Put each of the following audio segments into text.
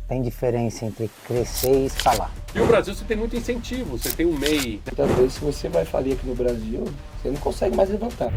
tem diferença entre crescer e escalar. E o Brasil, você tem muito incentivo, você tem um MEI. Muitas vezes, se você vai falir aqui no Brasil, você não consegue mais levantar.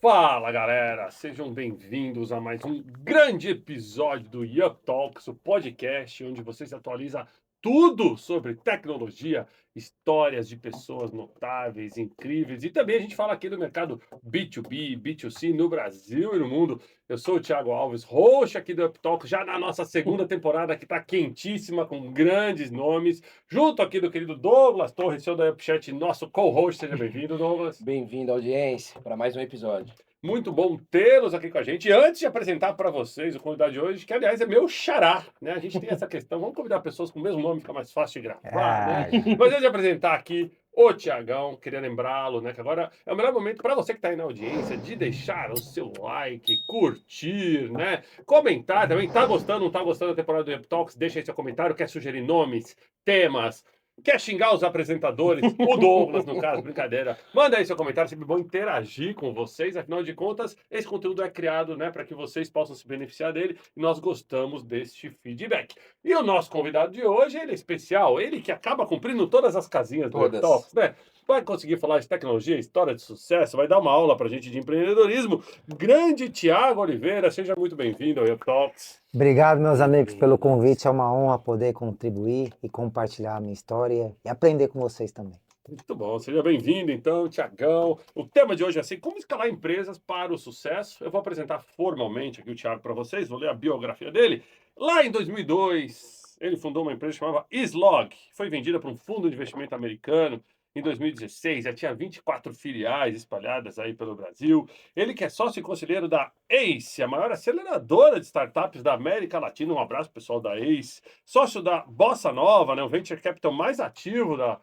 Fala, galera! Sejam bem-vindos a mais um grande episódio do Yup Talks, o podcast onde você se atualiza tudo sobre tecnologia, histórias de pessoas notáveis, incríveis, e também a gente fala aqui do mercado B2B, B2C no Brasil e no mundo. Eu sou o Thiago Alves, host aqui do Up Talk, já na nossa segunda temporada que está quentíssima, com grandes nomes, junto aqui do querido Douglas Torres, seu da UpChat, nosso co-host. Seja bem-vindo, Douglas. Bem-vindo, audiência, para mais um episódio. Muito bom tê-los aqui com a gente. E antes de apresentar para vocês o convidado de hoje, que aliás é meu xará, né? A gente tem essa questão, vamos convidar pessoas com o mesmo nome, fica mais fácil de gravar, né? Mas antes de apresentar aqui o Tiagão, queria lembrá-lo, né? Que agora é o melhor momento para você que está aí na audiência de deixar o seu like, curtir, né? Comentar também. Tá gostando, não tá gostando da temporada do Yup Talks? Deixa aí seu comentário. Quer sugerir nomes, temas? Quer xingar os apresentadores? O Douglas, no caso, brincadeira. Manda aí seu comentário, sempre bom interagir com vocês. Afinal de contas, esse conteúdo é criado, né, para que vocês possam se beneficiar dele. E nós gostamos deste feedback. E o nosso convidado de hoje, ele é especial. Ele que acaba cumprindo todas as casinhas do Yup Talks, né? Vai conseguir falar de tecnologia, história de sucesso, vai dar uma aula pra gente de empreendedorismo. Grande Tiago Oliveira, seja muito bem-vindo ao Yup Talks. Obrigado, meus amigos, pelo convite. É uma honra poder contribuir e compartilhar a minha história e aprender com vocês também. Muito bom, seja bem-vindo então, Tiagão. O tema de hoje é assim, como escalar empresas para o sucesso. Eu vou apresentar formalmente aqui o Tiago para vocês, vou ler a biografia dele. Lá em 2002, ele fundou uma empresa chamada Easlog, que foi vendida para um fundo de investimento americano. Em 2016, já tinha 24 filiais espalhadas aí pelo Brasil. Ele que é sócio e conselheiro da ACE, a maior aceleradora de startups da América Latina. Um abraço, pessoal da ACE. Sócio da Bossa Nova, né, o venture capital mais ativo da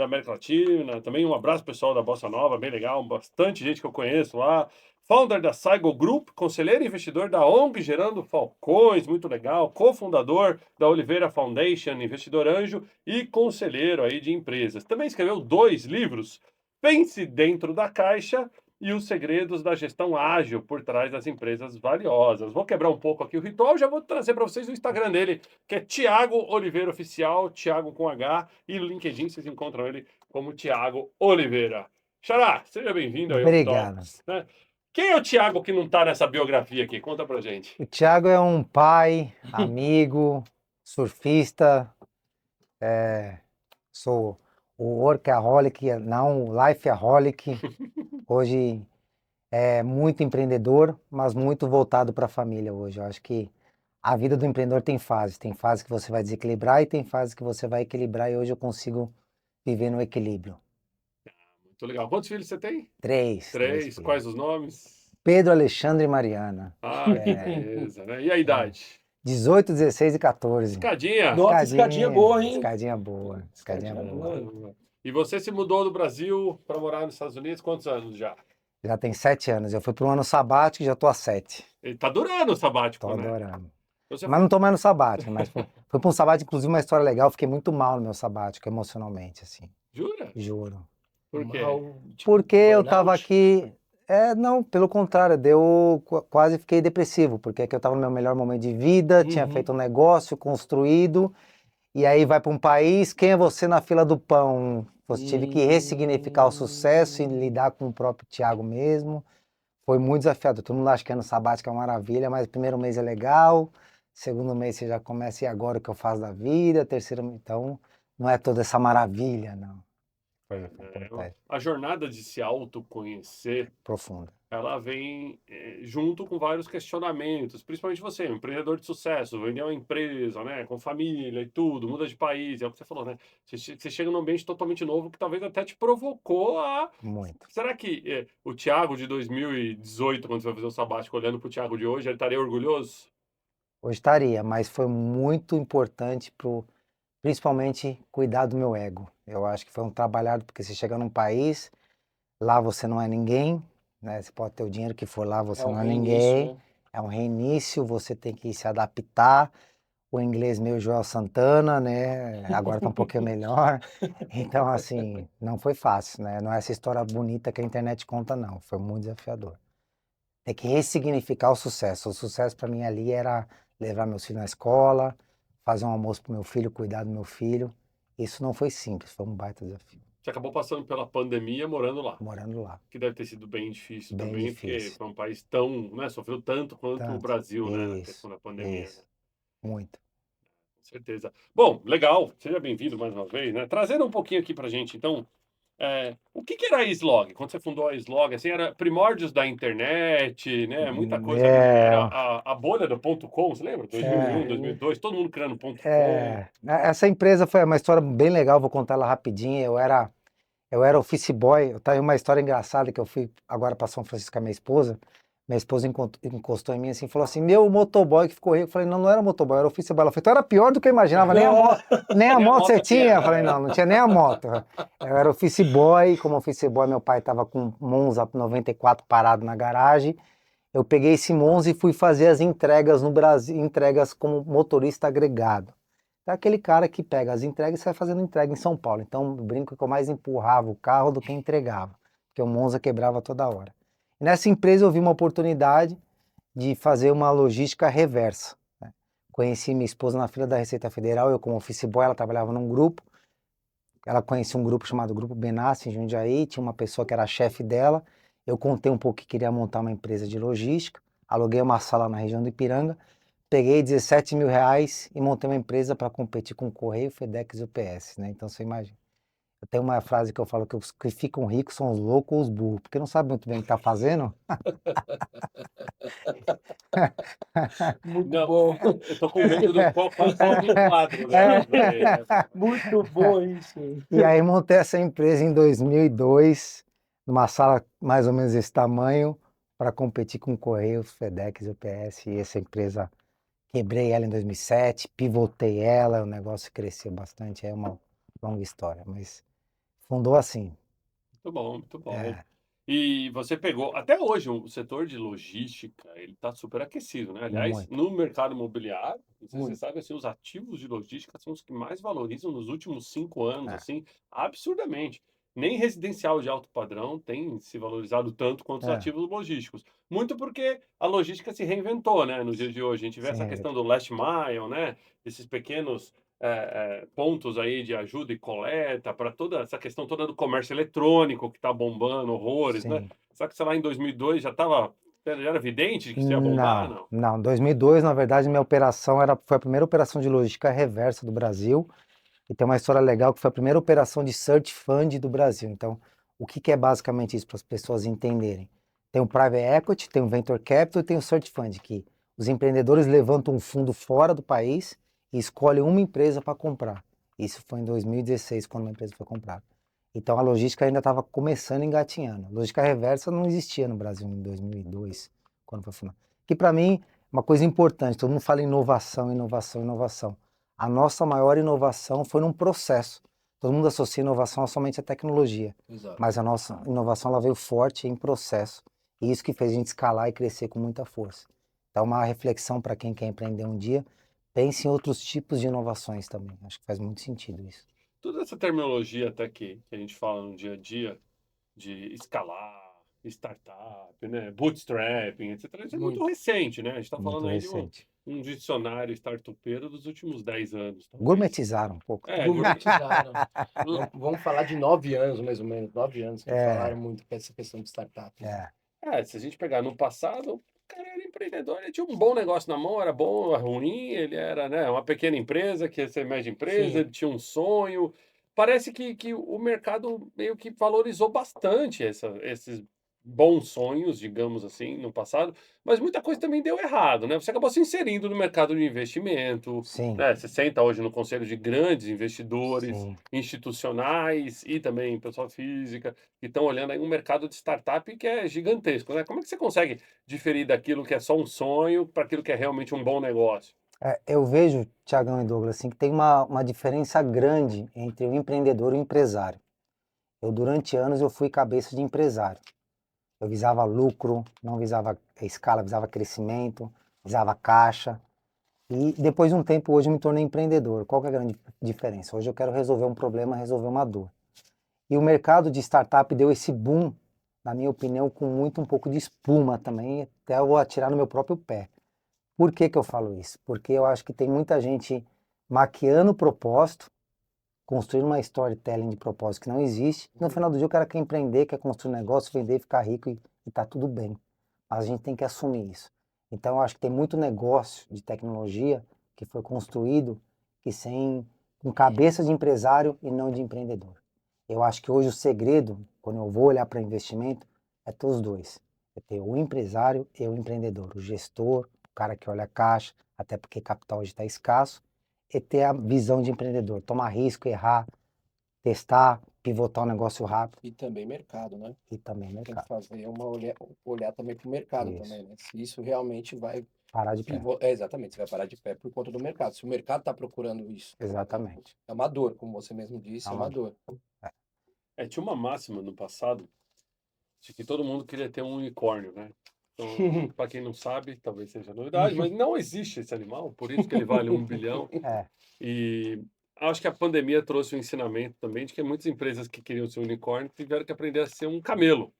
América Latina. Também um abraço, pessoal da Bossa Nova, bem legal. Bastante gente que eu conheço lá. Founder da Saigo Group, conselheiro e investidor da ONG Gerando Falcões, muito legal. Cofundador da Oliveira Foundation, investidor anjo e conselheiro aí de empresas. Também escreveu 2 livros, Pense Dentro da Caixa e Os Segredos da Gestão Ágil por trás das empresas valiosas. Vou quebrar um pouco aqui o ritual, já vou trazer para vocês o Instagram dele, que é Thiago Oliveira Oficial, Thiago com H, e no LinkedIn vocês encontram ele como Thiago Oliveira. Xará, seja bem-vindo ao Yup Talks, né? Quem é o Thiago que não está nessa biografia aqui? Conta pra gente. O Thiago é um pai, amigo, surfista, sou o workaholic, não o lifeaholic. Hoje é muito empreendedor, mas muito voltado para a família hoje. Eu acho que a vida do empreendedor tem fases. Tem fases que você vai desequilibrar e tem fases que você vai equilibrar, e hoje eu consigo viver no equilíbrio. Muito legal. Quantos filhos você tem? Três 3. filhos. Quais os nomes? Pedro, Alexandre e Mariana. Ah, que beleza, né? E a idade? 18, 16 e 14. Escadinha. Nossa, escadinha boa, hein? Escadinha boa. Escadinha Escadinha boa. boa. E você se mudou do Brasil para morar nos Estados Unidos? Quantos anos já? Já tem 7 anos. Eu fui para um ano sabático e já tô há 7. Ele tá durando o sabático, Tô né? adorando. Você Mas não tô mais no sabático, mas fui para um sabático, inclusive uma história legal. Fiquei muito mal no meu sabático, emocionalmente, assim. jura? Juro. Por quê? Porque eu burnout? tava aqui... não, pelo contrário, quase fiquei depressivo, porque aqui eu tava no meu melhor momento de vida, tinha feito um negócio, construído, e aí vai para um país, quem é você na fila do pão? Você tive que ressignificar o sucesso e lidar com o próprio Thiago mesmo. Foi muito desafiador. Todo mundo acha que ano sabático é uma maravilha, mas o primeiro mês é legal, segundo mês você já começa, e agora o que eu faço da vida, terceiro, então não é toda essa maravilha, não. Foi importante, A jornada de se autoconhecer, profunda. ela vem junto com vários questionamentos, principalmente você, um empreendedor de sucesso, vender uma empresa, né, com família e tudo, muda de país, é o que você falou, né? Você chega num ambiente totalmente novo que talvez até te provocou a... Muito. Será que o Thiago de 2018, quando você vai fazer o sabático, olhando para o Thiago de hoje, ele estaria orgulhoso? Hoje estaria, mas foi muito importante principalmente cuidar do meu ego. Eu acho que foi um trabalhado, porque você chega num país, lá você não é ninguém, né? Você pode ter o dinheiro que for lá, você não é ninguém. Né? É um reinício, você tem que se adaptar. o inglês meio Joel Santana, né? Agora tá um pouquinho melhor. Então, assim, não foi fácil, né? Não é essa história bonita que a internet conta, não. Foi muito desafiador. Tem que ressignificar o sucesso. O sucesso para mim ali era levar meus filhos na escola, fazer um almoço pro meu filho, cuidar do meu filho. Isso não foi simples, foi um baita desafio, Você acabou passando pela pandemia morando lá, morando lá. que deve ter sido bem difícil Bem também, porque difícil. foi um país tão, né, sofreu tanto quanto o Tanto. Brasil, né, na Isso, questão da pandemia, né? isso. Muito. Com certeza. Bom, legal. Seja bem-vindo mais uma vez, né? Trazendo um pouquinho aqui pra gente, então, o que que era a Slog? Quando você fundou a Slog, assim, era primórdios da internet, né? Muita coisa ali. Era É, a bolha do ponto .com, você lembra? 2001, é, 2002, todo mundo criando ponto .com. essa empresa foi uma história bem legal, vou contar ela rapidinho. Eu era office boy, eu tenho uma história engraçada que eu fui agora para São Francisco com a minha esposa. Minha esposa encostou em mim assim, e falou assim: meu motoboy que ficou rico. Eu falei: não, não era motoboy, era office boy. Ela falou: então era pior do que eu imaginava, nem a Nem a moto você moto tinha. tinha. Eu falei: não, não tinha nem a moto. Eu era office boy, como office boy, meu pai estava com um Monza 94 parado na garagem. Eu peguei esse Monza e fui fazer as entregas no Brasil, entregas como motorista agregado. É aquele cara que pega as entregas e sai fazendo entrega em São Paulo. Então, eu brinco que eu mais empurrava o carro do que entregava, porque o Monza quebrava toda hora. E nessa empresa eu vi uma oportunidade de fazer uma logística reversa, né? Conheci minha esposa na fila da Receita Federal, eu como office boy, ela trabalhava num grupo. Ela conhecia um grupo chamado Grupo Benassi em Jundiaí, tinha uma pessoa que era a chefe dela. Eu contei um pouco que queria montar uma empresa de logística, aluguei uma sala na região do Ipiranga, peguei 17 mil reais e montei uma empresa para competir com o Correio, FedEx e UPS, né? Então você imagina. Eu tenho uma frase que eu falo que os que ficam ricos são os loucos ou os burros, porque não sabe muito bem o que tá fazendo. Muito Não, bom. eu tô com medo do qual dos quadros É. delas aí, né? Muito bom isso. E aí montei essa empresa em 2002, numa sala mais ou menos desse tamanho, para competir com o Correio, FedEx e UPS. E essa empresa, quebrei ela em 2007, pivotei ela, o negócio cresceu bastante, é uma longa história, mas fundou assim. Muito bom, muito bom. É, E você pegou, até hoje, o setor de logística, ele está super aquecido, né? Aliás, muito. no mercado imobiliário, não sei se você Muito. sabe, assim, os ativos de logística são os que mais valorizam nos últimos 5 anos, É, assim, absurdamente. Nem residencial de alto padrão tem se valorizado tanto quanto os é, ativos logísticos. Muito porque a logística se reinventou, né? Nos dias de hoje. A gente vê sim, essa questão do last mile, né? Esses pequenos pontos aí de ajuda e coleta para toda essa questão toda do comércio eletrônico que está bombando horrores, né? sim. Só que, sei lá, em 2002 já era evidente de que isso ia bombar, Não, não? não. 2002, na verdade, minha operação foi a primeira operação de logística reversa do Brasil. E tem uma história legal que foi a primeira operação de search fund do Brasil. Então, o que que é basicamente isso para as pessoas entenderem? Tem o private equity, tem o venture capital e tem o search fund, que os empreendedores levantam um fundo fora do país e escolhem uma empresa para comprar. Isso foi em 2016, quando uma empresa foi comprada. Então a logística ainda estava começando, engatinhando. A logística reversa não existia no Brasil em 2002, quando foi fundada. Que para mim, uma coisa importante, todo mundo fala inovação, inovação, inovação. A nossa maior inovação foi num processo. Todo mundo associa inovação somente à tecnologia, Exato. mas a nossa inovação ela veio forte em processo. E isso que fez a gente escalar e crescer com muita força. Então, uma reflexão para quem quer empreender um dia, pense em outros tipos de inovações também. Acho que faz muito sentido isso. Toda essa terminologia até que a gente fala no dia a dia, de escalar, startup, né? Bootstrapping, etc. Isso é muito Muito. recente, né? A gente está Muito falando aí de recente. um dicionário startupeiro dos últimos 10 anos, talvez. Gourmetizaram um pouco. Gourmetizaram. Vamos falar de 9 anos, mais ou menos. 9 anos que falaram É, muito com essa questão de startup, né? é, Se a gente pegar no passado, o cara era empreendedor, ele tinha um bom negócio na mão, era bom, era ruim, ele era, né, uma pequena empresa, que ia ser média empresa, Sim. ele tinha um sonho. Parece que o mercado meio que valorizou bastante esses bons sonhos, digamos assim, no passado, mas muita coisa também deu errado, né? Você acabou se inserindo no mercado de investimento, sim, né? Você senta hoje no conselho de grandes investidores sim. institucionais e também pessoa física que estão olhando aí um mercado de startup que é gigantesco, né? Como é que você consegue diferir daquilo que é só um sonho para aquilo que é realmente um bom negócio? Eu vejo, Tiagão e Douglas, assim, que tem uma diferença grande entre o empreendedor e o empresário. Durante anos, eu fui cabeça de empresário. Eu visava lucro, não visava escala, visava crescimento, visava caixa. E depois de um tempo, hoje eu me tornei empreendedor. Qual que é a grande diferença? Hoje eu quero resolver um problema, resolver uma dor. E o mercado de startup deu esse boom, na minha opinião, com um pouco de espuma também, até eu vou atirar no meu próprio pé. Por que que eu falo isso? Porque eu acho que tem muita gente maquiando o propósito, construindo uma storytelling de propósito que não existe. No final do dia o cara quer empreender, quer construir um negócio, vender, ficar rico e tá tudo bem. Mas a gente tem que assumir isso. Então eu acho que tem muito negócio de tecnologia que foi construído com cabeça de empresário e não de empreendedor. Eu acho que hoje o segredo, quando eu vou olhar para investimento, é ter os dois. É ter o empresário e o empreendedor, o gestor, o cara que olha a caixa, até porque capital hoje está escasso, e ter a visão de empreendedor, tomar risco, errar, testar, pivotar um negócio rápido E também mercado, né? e também Tem que mercado. fazer olhar também para o mercado Isso. também, né? Se isso realmente vai Parar de pé. exatamente, você vai parar de pé por conta do mercado. Se o mercado está procurando isso, Exatamente. é uma dor, como você mesmo disse, É é uma uma dor. Tinha uma máxima no passado de que todo mundo queria ter um unicórnio, né? Então, para quem não sabe, talvez seja novidade, mas não existe esse animal, por isso que ele vale 1 bilhão. É, E acho que a pandemia trouxe um ensinamento também de que muitas empresas que queriam ser unicórnio tiveram que aprender a ser um camelo,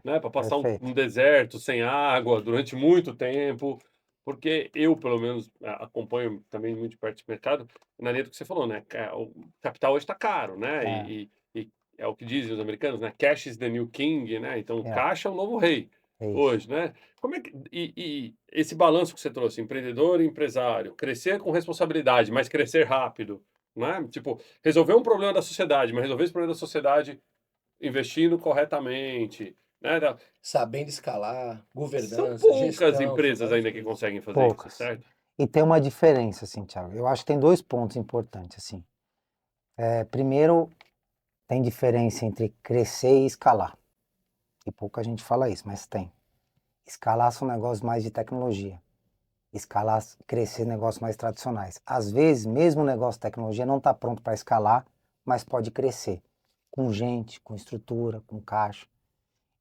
né? Para passar um perfeito. deserto sem água durante muito tempo. Porque eu, pelo menos, acompanho também muito de perto de mercado, na linha do que você falou, né? O capital hoje está caro, né? É, E é o que dizem os americanos, né? Cash is the new king, né? Então, o é, caixa é o novo rei é isso. hoje, né? Como é que e esse balanço que você trouxe, empreendedor e empresário, crescer com responsabilidade, mas crescer rápido, né? Tipo, resolver um problema da sociedade, mas resolver esse problema da sociedade investindo corretamente, né? Sabendo escalar, São governança, poucas gestão, são empresas várias ainda que coisas. conseguem fazer isso, Poucas. certo? E tem uma diferença, assim, Thiago. Eu acho que tem 2 pontos importantes, assim. Primeiro, tem diferença entre crescer e escalar. E pouca gente fala isso, mas tem. Escalar são negócios mais de tecnologia. Escalar, crescer negócios mais tradicionais. Às vezes, mesmo o negócio de tecnologia não está pronto para escalar, mas pode crescer. Com gente, com estrutura, com caixa.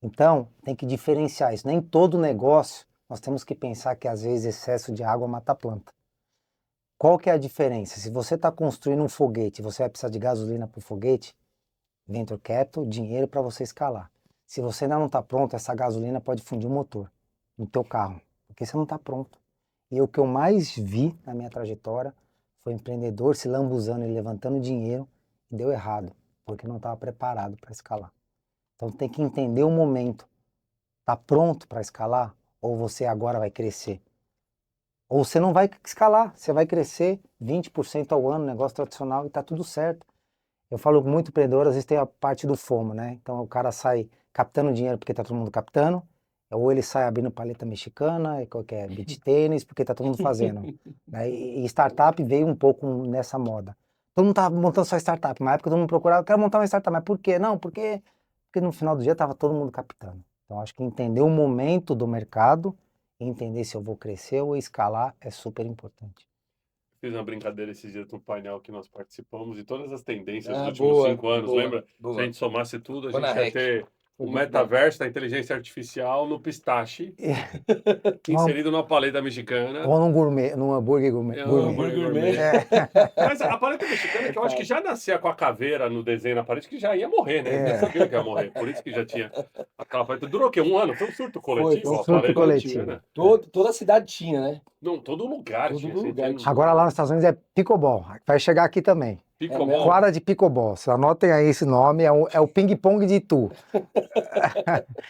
Então, tem que diferenciar isso. Nem todo negócio, nós temos que pensar que às vezes excesso de água mata a planta. Qual que é a diferença? Se você está construindo um foguete, você vai precisar de gasolina para o foguete, venture capital, dinheiro para você escalar. Se você ainda não está pronto, essa gasolina pode fundir o motor no teu carro, porque você não está pronto. E o que eu mais vi na minha trajetória foi empreendedor se lambuzando e levantando dinheiro e deu errado, porque não estava preparado para escalar. Então tem que entender o momento. Está pronto para escalar? Ou você agora vai crescer? Ou você não vai escalar, você vai crescer 20% ao ano, negócio tradicional, e está tudo certo. Eu falo com muito empreendedor, às vezes tem a parte do FOMO, né? Então o cara sai captando dinheiro porque está todo mundo captando, ou ele sai abrindo paleta mexicana, qualquer beach tênis, porque está todo mundo fazendo. Né? E startup veio um pouco nessa moda. Todo mundo estava montando só startup. Na época todo mundo procurava, eu quero montar uma startup, mas por quê? Não, porque no final do dia estava todo mundo captando. Então acho que entender o momento do mercado, e entender se eu vou crescer ou escalar é super importante. Fiz uma brincadeira esses dias no painel que nós participamos e todas as tendências dos Ah, últimos boa, 5 anos, boa, lembra? Se a boa. gente somasse tudo, a Tô na gente ia REC. ter Foi o muito bom. metaverso da inteligência artificial no pistache, Uma- inserido numa paleta mexicana. Ou num gourmet, num hambúrguer gourmet. É um gourmet. hambúrguer Gourmet. gourmet. É, Mas a paleta mexicana, que eu acho que Fácil. já nascia com a caveira no desenho na parede, que já ia morrer, né? Eles já é. sabiam que ia morrer. Por isso que já tinha aquela paleta. Durou o quê? Um ano? Foi um surto Foi coletivo Um a surto paleta coletivo. mexicana. É. Toda a cidade tinha, né? Não, todo lugar Todo tinha. Você lugar tinha tinha. Agora lá nos Estados Unidos é pickleball. Vai chegar aqui também. É mesmo? pickleball. Quadra de pickleball. Vocês anotem aí esse nome. É o ping-pong de Itu.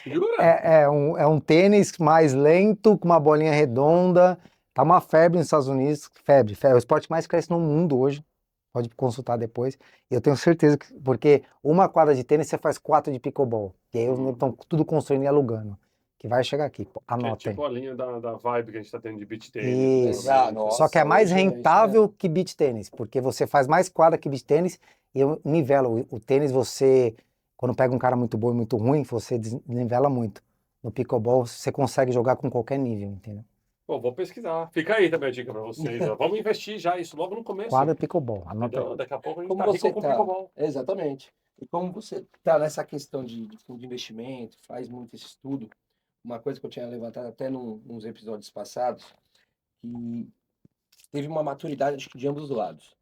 Jura? É um tênis mais lento, com uma bolinha redonda. Tá uma febre nos Estados Unidos. Febre. É o esporte que mais cresce no mundo hoje. Pode consultar depois. E eu tenho certeza que, porque uma quadra de tênis você faz 4 de pickleball. E aí os negros estão tudo construindo e alugando. Que vai chegar aqui. Pô, Que é anotem. tipo a linha da vibe que a gente tá tendo de beach tênis, Isso. ultimamente. Só que é Nossa, mais hoje é isso rentável mesmo. que beach tênis, porque você faz mais quadra que beach tênis e eu nivelo. O tênis você, quando pega um cara muito bom e muito ruim, você nivela muito. No pickleball você consegue jogar com qualquer nível, entendeu? Pô, vou pesquisar. Fica aí também a dica pra vocês. Ó. Vamos investir já isso logo no começo. Quadra pickleball, anota aí. Entendeu? Daqui a pouco a gente Como tá rico você com tá? pickleball. Exatamente. E como você tá nessa questão de fundo de investimento, faz muito esse estudo, uma coisa que eu tinha levantado até nos episódios passados, que teve uma maturidade, acho que de ambos os lados.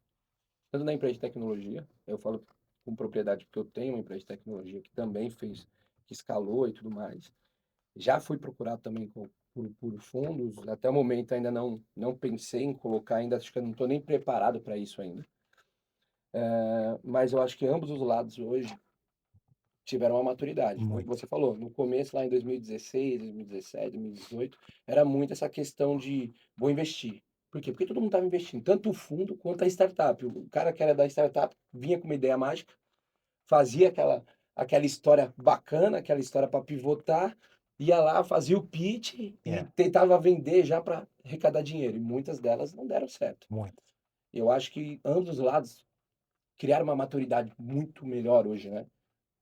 Tanto na empresa de tecnologia, eu falo com propriedade porque eu tenho uma empresa de tecnologia que também fez, que escalou e tudo mais. Já fui procurado também por fundos, até o momento ainda não pensei em colocar, ainda acho que eu não estou nem preparado para isso ainda. Mas eu acho que ambos os lados hoje tiveram uma maturidade. Como Muito. você falou, no começo, lá em 2016, 2017, 2018, era muito essa questão de vou investir. Por quê? Porque todo mundo estava investindo, tanto o fundo quanto a startup. O cara que era da startup vinha com uma ideia mágica, fazia aquela história bacana, aquela história para pivotar, ia lá, fazia o pitch e É, tentava vender já para arrecadar dinheiro. E muitas delas não deram certo. muito. Eu acho que ambos os lados criaram uma maturidade muito melhor hoje, né?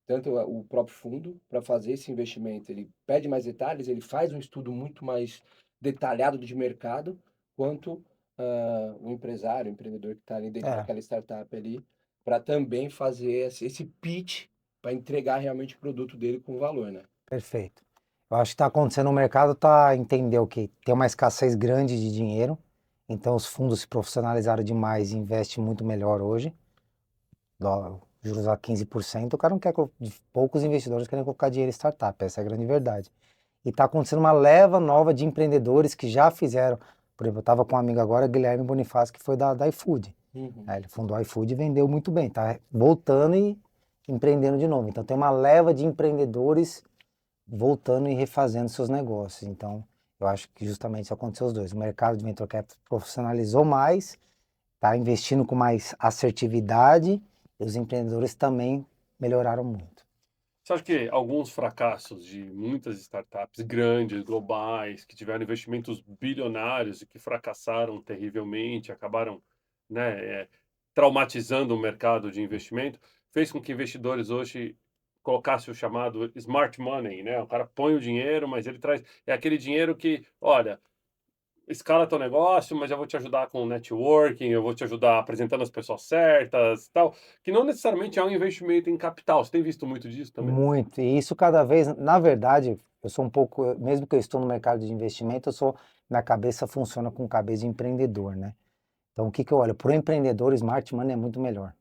Tanto o próprio fundo para fazer esse investimento, ele pede mais detalhes, ele faz um estudo muito mais detalhado de mercado, quanto o empresário, o empreendedor que está ali dentro É, daquela startup ali, para também fazer esse pitch para entregar realmente o produto dele com valor, né? perfeito. Eu acho que está acontecendo no mercado, tá entender o que tem uma escassez grande de dinheiro, então os fundos se profissionalizaram demais e investem muito melhor hoje. Juros a 15%, o cara não quer, poucos investidores querem colocar dinheiro em startup, essa é a grande verdade. E está acontecendo uma leva nova de empreendedores que já fizeram. Por exemplo, eu estava com um amigo agora, Guilherme Bonifácio, que foi da iFood. Uhum. Ele fundou a iFood e vendeu muito bem, está voltando e empreendendo de novo. Então tem uma leva de empreendedores voltando e refazendo seus negócios. Então eu acho que justamente isso aconteceu os dois. O mercado de venture capital profissionalizou mais, está investindo com mais assertividade e os empreendedores também melhoraram muito. Você acha que alguns fracassos de muitas startups grandes, globais, que tiveram investimentos bilionários e que fracassaram terrivelmente, acabaram, né, traumatizando o mercado de investimento, fez com que investidores hoje colocassem o chamado smart money, né? O cara põe o dinheiro, mas ele traz é aquele dinheiro que, olha, escala teu negócio, mas eu vou te ajudar com networking, eu vou te ajudar apresentando as pessoas certas, tal, que não necessariamente é um investimento em capital. Você tem visto muito disso também? Muito, e isso cada vez, na verdade, eu sou um pouco, mesmo que eu estou no mercado de investimento, minha cabeça funciona com cabeça de empreendedor, né? Então, o que que eu olho? Para o empreendedor, Smart Money é muito melhor.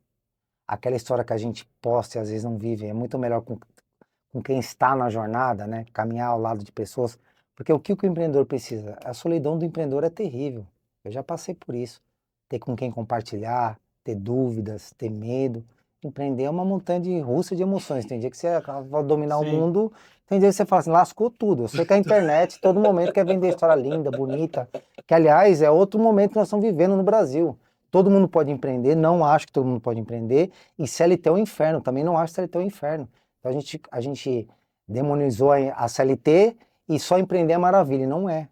Aquela história que a gente posta e às vezes não vive, é muito melhor com quem está na jornada, né? Caminhar ao lado de pessoas, porque o que o empreendedor precisa? A solidão do empreendedor é terrível. Eu já passei por isso. Ter com quem compartilhar, ter dúvidas, ter medo. Empreender é uma montanha de russa de emoções. Tem dia que você vai dominar o Sim. mundo, tem dia que você fala assim, lascou tudo. Eu sei que a internet, todo momento quer vender história linda, bonita, que aliás é outro momento que nós estamos vivendo no Brasil. Todo mundo pode empreender, não acho que todo mundo pode empreender, e CLT é o inferno, também não acho que CLT é o inferno. Então a gente demonizou a CLT e só empreender é maravilha, e não é.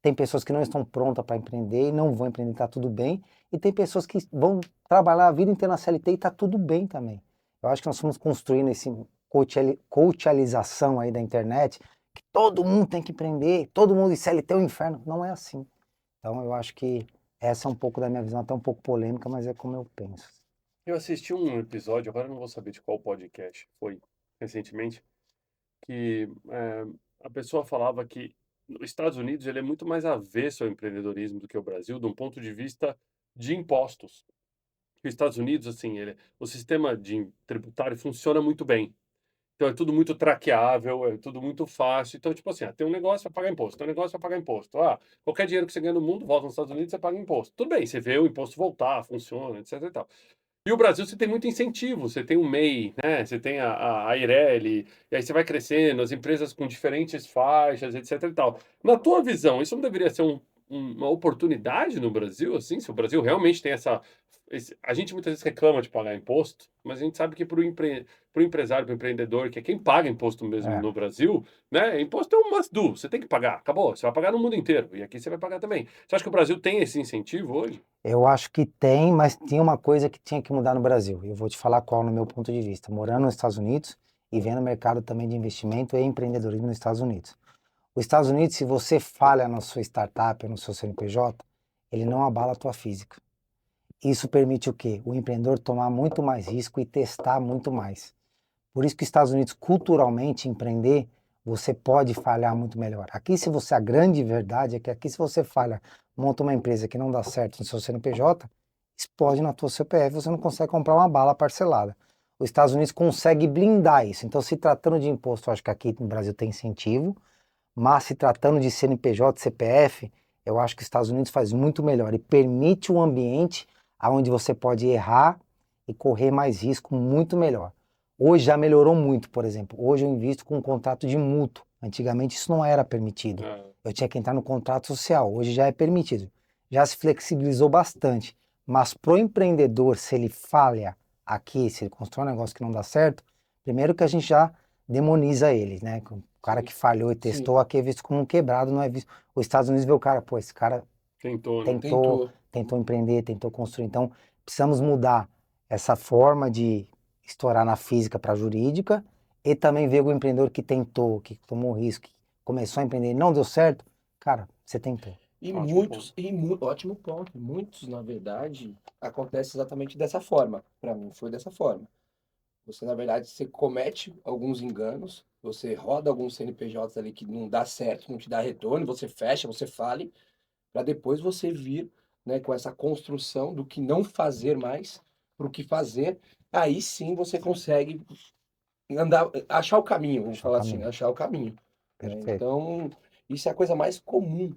Tem pessoas que não estão prontas para empreender e não vão empreender, está tudo bem. E tem pessoas que vão trabalhar a vida inteira na CLT e está tudo bem também. Eu acho que nós estamos construindo esse coachalização aí da internet, que todo mundo tem que empreender, todo mundo em CLT é o inferno. Não é assim. Então eu acho que essa é um pouco da minha visão, até um pouco polêmica, mas é como eu penso. Eu assisti um episódio, agora eu não vou saber de qual podcast foi recentemente, que a pessoa falava que os Estados Unidos ele é muito mais avesso ao empreendedorismo do que o Brasil, de um ponto de vista de impostos. Os Estados Unidos, assim, o sistema tributário funciona muito bem. Então é tudo muito traqueável, é tudo muito fácil. Então, tipo assim, tem um negócio, vai pagar imposto, tem um negócio, vai pagar imposto. Ah, qualquer dinheiro que você ganha no mundo, volta nos Estados Unidos, você paga imposto. Tudo bem, você vê o imposto voltar, funciona, etc e tal. E o Brasil você tem muito incentivo, você tem o MEI, né? Você tem a Aireli, e aí você vai crescendo, as empresas com diferentes faixas, etc e tal. Na tua visão, isso não deveria ser uma oportunidade no Brasil, assim? Se o Brasil realmente tem a gente muitas vezes reclama de pagar imposto, mas a gente sabe que para o empresário, para o empreendedor, que é quem paga imposto mesmo É. no Brasil, né? Imposto é um must do, você tem que pagar, acabou. Você vai pagar no mundo inteiro, e aqui você vai pagar também. Você acha que o Brasil tem esse incentivo hoje? Eu acho que tem, mas tinha uma coisa que tinha que mudar no Brasil. Eu vou te falar qual no meu ponto de vista. Morando nos Estados Unidos e vendo o mercado também de investimento e empreendedorismo nos Estados Unidos. Os Estados Unidos, se você falha na sua startup ou no seu CNPJ, ele não abala a tua física. Isso permite o quê? O empreendedor tomar muito mais risco e testar muito mais. Por isso que os Estados Unidos, culturalmente, empreender, você pode falhar muito melhor. Aqui, a grande verdade é que aqui, se você falha, monta uma empresa que não dá certo no seu CNPJ, explode na tua CPF, você não consegue comprar uma bala parcelada. Os Estados Unidos consegue blindar isso. Então, se tratando de imposto, eu acho que aqui no Brasil tem incentivo, mas se tratando de CNPJ, CPF, eu acho que os Estados Unidos faz muito melhor e permite um ambiente onde você pode errar e correr mais risco muito melhor. Hoje já melhorou muito, por exemplo. Hoje eu invisto com um contrato de mútuo. Antigamente isso não era permitido. Eu tinha que entrar no contrato social. Hoje já é permitido. Já se flexibilizou bastante. Mas pro empreendedor, se ele falha aqui, se ele constrói um negócio que não dá certo, primeiro que a gente já demoniza ele, né? O cara que falhou e testou aqui é visto como um quebrado, não é visto. Os Estados Unidos vê o cara, pô, esse cara Tentou, né? tentou empreender, tentou construir. Então, precisamos mudar essa forma de estourar na física para a jurídica e também ver o empreendedor que tentou, que tomou risco, que começou a empreender e não deu certo. Cara, você tentou. Ótimo ponto. Muitos, na verdade, acontece exatamente dessa forma. Para mim, foi dessa forma. Você, na verdade, você comete alguns enganos, você roda alguns CNPJs ali que não dá certo, não te dá retorno, você fecha, você fale, para depois você vir, né, com essa construção do que não fazer mais para o que fazer. Aí sim você consegue andar, achar o caminho, vamos falar assim, achar o caminho. Perfeito. Então, isso é a coisa mais comum,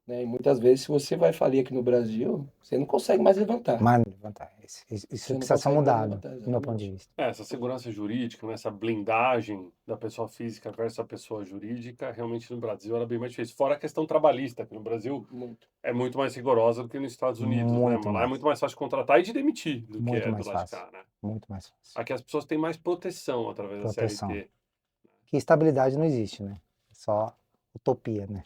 né? E muitas vezes, se você vai falir aqui no Brasil, você não consegue mais levantar. Mas levantar. Isso Você não precisa ser consegue mais mudado, levantar, do meu ponto de exatamente. vista. Essa segurança jurídica, né, essa blindagem da pessoa física versus a pessoa jurídica, realmente no Brasil era bem mais difícil. Fora a questão trabalhista, que no Brasil Muito. é muito mais rigorosa do que nos Estados Unidos, né? Muito Mas lá é mais. muito mais fácil de contratar e de demitir do que Muito é do mais lado de fácil. cá, né? Muito mais fácil. Aqui as pessoas têm mais proteção através da Proteção. CLT. Que estabilidade não existe, né? É só utopia, né?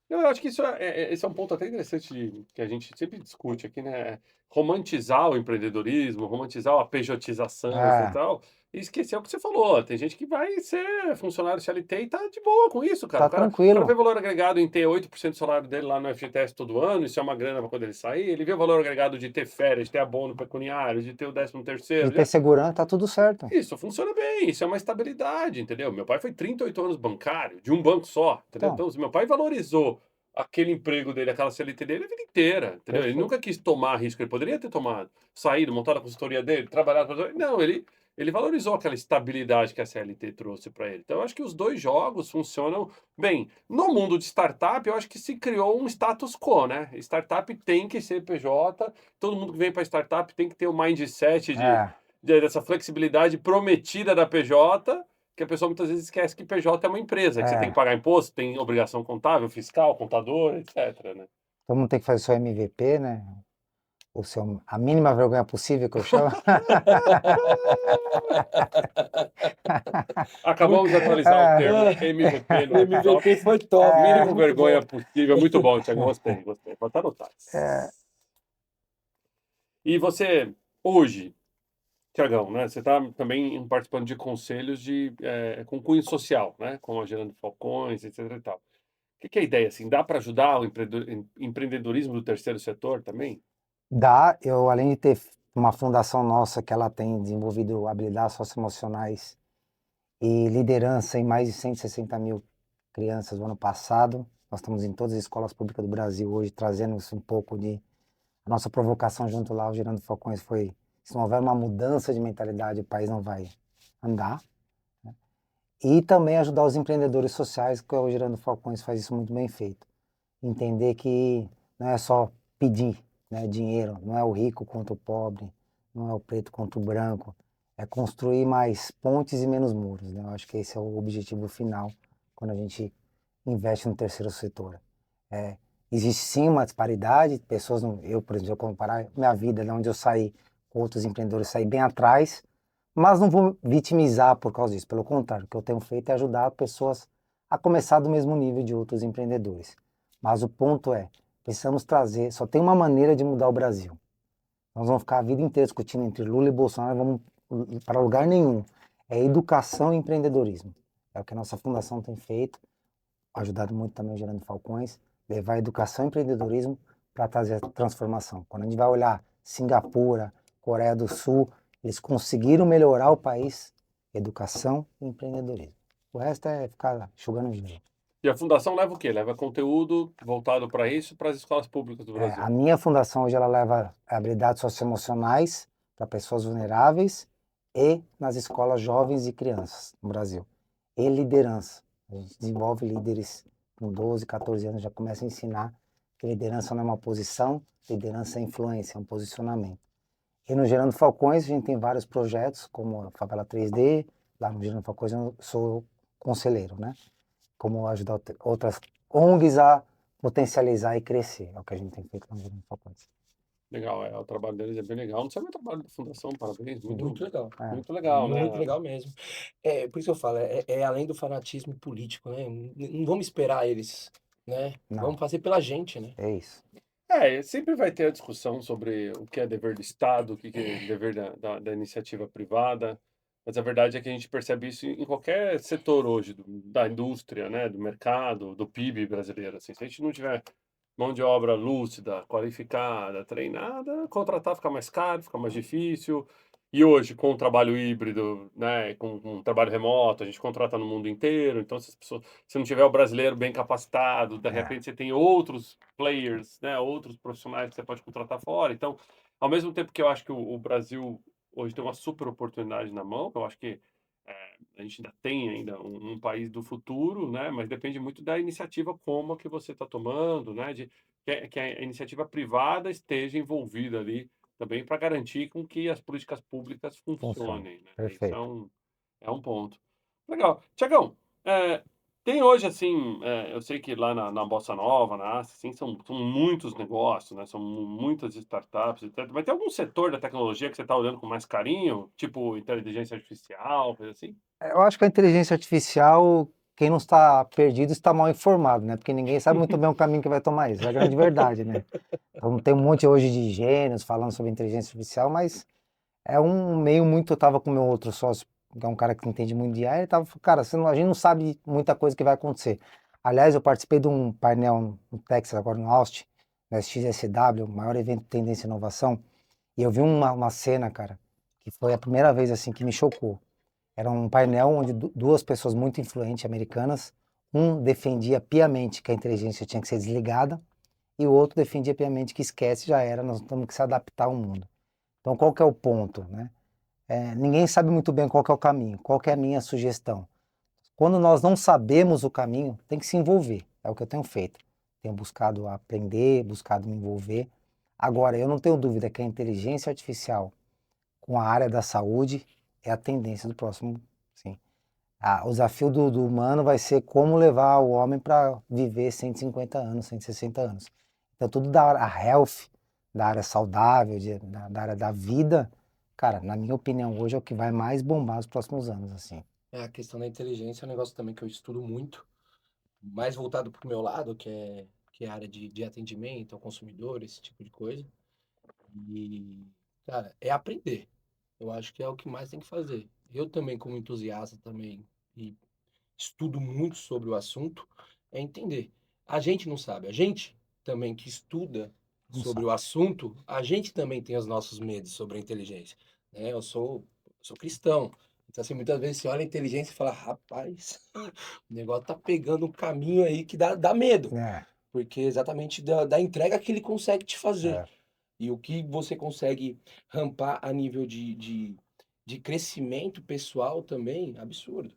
Eu acho que esse é um ponto até interessante que a gente sempre discute aqui, né? Romantizar o empreendedorismo, romantizar a pejotização e tal, e esquecer o que você falou. Tem gente que vai ser funcionário CLT e tá de boa com isso, cara. Tá O cara tranquilo. vê valor agregado em ter 8% do salário dele lá no FGTS todo ano, isso é uma grana para quando ele sair. Ele vê o valor agregado de ter férias, de ter abono pecuniário, de ter o 13º. De ter segurança, tá tudo certo. Isso funciona bem, isso é uma estabilidade, entendeu? Meu pai foi 38 anos bancário, de um banco só, entendeu? Então, meu pai valorizou aquele emprego dele, aquela CLT dele a vida inteira, entendeu? Ele Perfeito. nunca quis tomar risco, ele poderia ter tomado, saído, montado a consultoria dele, trabalhado. Não, ele valorizou aquela estabilidade que a CLT trouxe para ele. Então, eu acho que os dois jogos funcionam bem. No mundo de startup, eu acho que se criou um status quo, né? Startup tem que ser PJ, todo mundo que vem para startup tem que ter o mindset dessa flexibilidade prometida da PJ, que a pessoa muitas vezes esquece que PJ é uma empresa, que você tem que pagar imposto, tem obrigação contábil, fiscal, contador, etc, né? Todo mundo tem que fazer seu MVP, né? A mínima vergonha possível, que eu chamo. Acabamos de atualizar o termo MVP no MVP foi top. Mínimo muito vergonha bom. possível. Muito bom, Thiago. Gostei. Vou até anotar. E você, hoje, Tiagão, né? Você está também participando de conselhos com cunho social, né? Como a Gerando Falcões, etc e tal. O que é a ideia, assim? Dá para ajudar o empreendedorismo do terceiro setor também? Dá, além de ter uma fundação nossa que ela tem desenvolvido habilidades socioemocionais e liderança em mais de 160 mil crianças no ano passado, nós estamos em todas as escolas públicas do Brasil hoje, trazendo isso um pouco de... A nossa provocação junto lá, o Gerando Falcões, foi: se não houver uma mudança de mentalidade, o país não vai andar. Né? E também ajudar os empreendedores sociais, que o Gerando Falcões faz isso muito bem feito. Entender que não é só pedir, né, dinheiro, não é o rico contra o pobre, não é o preto contra o branco, é construir mais pontes e menos muros, né? Eu acho que esse é o objetivo final quando a gente investe no terceiro setor. Existe sim uma disparidade, pessoas, eu, por exemplo, se eu comparar minha vida, de onde eu saí com outros empreendedores, saí bem atrás, mas não vou vitimizar por causa disso, pelo contrário, o que eu tenho feito é ajudar pessoas a começar do mesmo nível de outros empreendedores. Mas o ponto é, precisamos trazer, só tem uma maneira de mudar o Brasil. Nós vamos ficar a vida inteira discutindo entre Lula e Bolsonaro, vamos para lugar nenhum. É educação e empreendedorismo. É o que a nossa fundação tem feito, ajudado muito também o Gerando Falcões, levar educação e empreendedorismo para trazer a transformação. Quando a gente vai olhar Singapura, Coreia do Sul, eles conseguiram melhorar o país, educação e empreendedorismo. O resto é ficar enxugando gelo. E a fundação leva o quê? Leva conteúdo voltado para isso, para as escolas públicas do Brasil. A minha fundação hoje ela leva habilidades socioemocionais para pessoas vulneráveis e nas escolas jovens e crianças no Brasil. E liderança. A gente desenvolve líderes com 12, 14 anos, já começa a ensinar que liderança não é uma posição, liderança é influência, é um posicionamento. E no Gerando Falcões a gente tem vários projetos, como a Favela 3D, lá no Gerando Falcões eu sou conselheiro, né? Como ajudar outras ONGs a potencializar e crescer. É o que a gente tem feito no Gerando Falcões. Legal, o trabalho deles é bem legal. Não sabe o trabalho da fundação, parabéns. Muito legal. Muito legal, né? Muito legal mesmo. Por isso que eu falo, é além do fanatismo político, né? Não vamos esperar eles, né? Não. Vamos fazer pela gente, né? É isso. Sempre vai ter a discussão sobre o que é dever do Estado, o que é dever da iniciativa privada, mas a verdade é que a gente percebe isso em qualquer setor hoje, da indústria, né, do mercado, do PIB brasileiro. Assim, se a gente não tiver mão de obra lúcida, qualificada, treinada, contratar fica mais caro, fica mais difícil. E hoje, com o trabalho híbrido, né, com o trabalho remoto, a gente contrata no mundo inteiro. Então, se não tiver o brasileiro bem capacitado, de repente você tem outros players, né, outros profissionais que você pode contratar fora. Então, ao mesmo tempo que eu acho que o Brasil hoje tem uma super oportunidade na mão, eu acho que a gente ainda tem um país do futuro, né? Mas depende muito da iniciativa como a que você está tomando, né? Que a iniciativa privada esteja envolvida ali também para garantir com que as políticas públicas Funciona. funcionem, né? Isso Perfeito. é um ponto. Legal. Tiagão, tem hoje, assim, eu sei que lá na Bossa Nova, na ASA, assim, são muitos negócios, né? São muitas startups, etc. Mas tem algum setor da tecnologia que você está olhando com mais carinho? Tipo inteligência artificial, coisa assim? Eu acho que a inteligência artificial, quem não está perdido está mal informado, né? Porque ninguém sabe muito bem o caminho que vai tomar isso. É a grande verdade, né? Então, tem um monte hoje de gênios falando sobre inteligência artificial, mas é um meio muito. Eu estava com o meu outro sócio, que é um cara que entende muito de AI, ele estava falando, cara, a gente não sabe muita coisa que vai acontecer. Aliás, eu participei de um painel no Texas, agora no Austin, na XSW, o maior evento de tendência e inovação, e eu vi uma cena, cara, que foi a primeira vez assim que me chocou. Era um painel onde duas pessoas muito influentes americanas, um defendia piamente que a inteligência tinha que ser desligada e o outro defendia piamente que esquece, já era, nós temos que se adaptar ao mundo. Então, qual que é o ponto, né? Ninguém sabe muito bem qual que é o caminho, qual que é a minha sugestão. Quando nós não sabemos o caminho, tem que se envolver, é o que eu tenho feito. Tenho buscado aprender, buscado me envolver. Agora, eu não tenho dúvida que a inteligência artificial com a área da saúde é a tendência do próximo, sim. O desafio do humano vai ser como levar o homem para viver 150 anos, 160 anos. Então, tudo da área health, da área saudável, da área da vida, cara, na minha opinião, hoje é o que vai mais bombar nos próximos anos, assim. A questão da inteligência é um negócio também que eu estudo muito, mais voltado para o meu lado, que é a área de atendimento ao consumidor, esse tipo de coisa. E, cara, é aprender. Eu acho que é o que mais tem que fazer. Eu também, como entusiasta também, e estudo muito sobre o assunto, é entender. A gente não sabe. A gente também que estuda Não sobre sabe. o assunto, a gente também tem os nossos medos sobre a inteligência, né? Eu sou cristão. Então, assim, muitas vezes você olha a inteligência e fala, rapaz, o negócio tá pegando um caminho aí que dá medo. É, Porque exatamente da entrega que ele consegue te fazer. é, E o que você consegue rampar a nível de crescimento pessoal também, absurdo,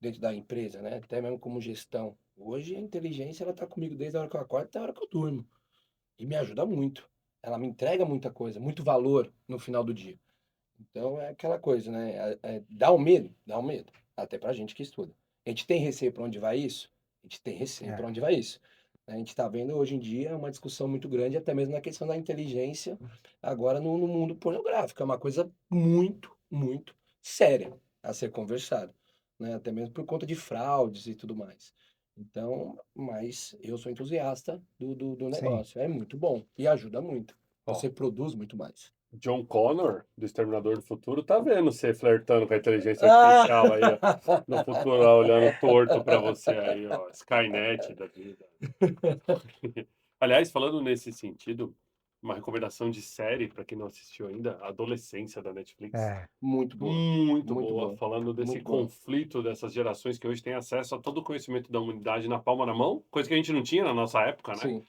dentro da empresa, né? Até mesmo como gestão. Hoje a inteligência, ela tá comigo desde a hora que eu acordo até a hora que eu durmo. E me ajuda muito. Ela me entrega muita coisa, muito valor no final do dia. Então é aquela coisa, né? Dá um medo? Dá um medo. Até pra gente que estuda. A gente tem receio para onde vai isso? A gente tem receio para é. onde vai isso. A gente está vendo hoje em dia uma discussão muito grande, até mesmo na questão da inteligência, agora no mundo pornográfico. É uma coisa muito, muito séria a ser conversada, né? Até mesmo por conta de fraudes e tudo mais. Então, mas eu sou entusiasta do Sim. negócio. É muito bom e ajuda muito. Ó, Você produz muito mais. John Connor, do Exterminador do Futuro, tá vendo você flertando com a inteligência Ah! artificial aí, ó, no futuro, lá, olhando torto pra você aí, ó, Skynet da vida. Aliás, falando nesse sentido, uma recomendação de série, para quem não assistiu ainda, Adolescência da Netflix. Muito boa. Muito Muito boa, boa. falando desse Muito boa. conflito dessas gerações que hoje têm acesso a todo o conhecimento da humanidade na palma da mão, coisa que a gente não tinha na nossa época, né? Sim.